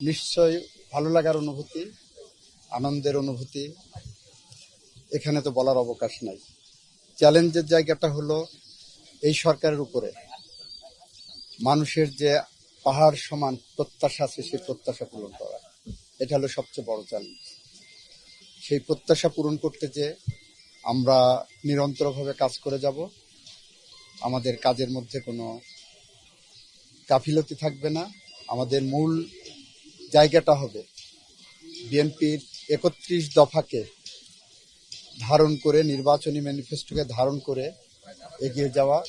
নিশ্চয় ভালো লাগার অনুভূতি, আনন্দের অনুভূতি, এখানে তো বলার অবকাশ নাই। চ্যালেঞ্জের জায়গাটা হলো এই সরকারের উপরে মানুষের যে পাহাড় সমান প্রত্যাশা আছে সেই প্রত্যাশা পূরণ করা, এটা হলো সবচেয়ে বড় চ্যালেঞ্জ। সেই প্রত্যাশা পূরণ করতে যে আমরা নিরন্তরভাবে কাজ করে যাব। আমাদের কাজের মধ্যে কোনো গাফিলতি থাকবে না। আমাদের মূল জায়গাটা হবে বিএনপির ৩১ দফাকে ধারণ করে, নির্বাচনী ম্যানিফেস্টোকে ধারণ করে এগিয়ে যাওয়া।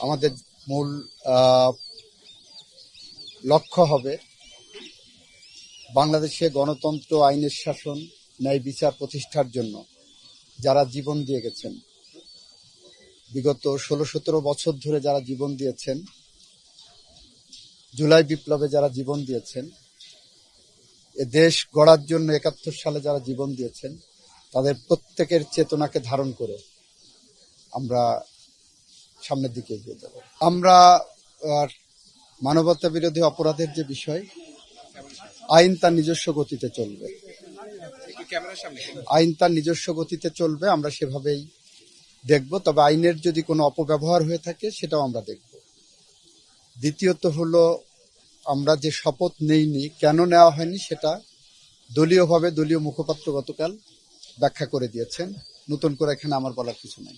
আমাদের মূল লক্ষ্য হবে বাংলাদেশে গণতন্ত্র, আইনের শাসন, ন্যায় বিচার প্রতিষ্ঠার জন্য যারা জীবন দিয়ে গেছেন, বিগত ১৬-১৭ বছর ধরে যারা জীবন দিয়েছেন, জুলাই বিপ্লবে যারা জীবন দিয়েছেন, এ দেশ গড়ার জন্য ৭১ সালে যারা জীবন দিয়েছেন, তাদের প্রত্যেকের চেতনাকে ধারণ করে আমরা সামনের দিকে এগিয়ে যাব। আমরা মানবতা বিরোধী অপরাধের যে বিষয়, আইন তার নিজস্ব গতিতে চলবে। আইন তার নিজস্ব গতিতে চলবে, আমরা সেভাবেই দেখব। তবে আইনের যদি কোনো অপব্যবহার হয়ে থাকে সেটাও আমরা দেখব। দ্বিতীয়ত হলো, আমরা যে শপথ নেইনি, কেন নেওয়া হয়নি সেটা দলীয়ভাবে দলীয় মুখপাত্র গতকাল ব্যাখ্যা করে দিয়েছেন। নতুন করে এখানে আমার বলার কিছু নাই।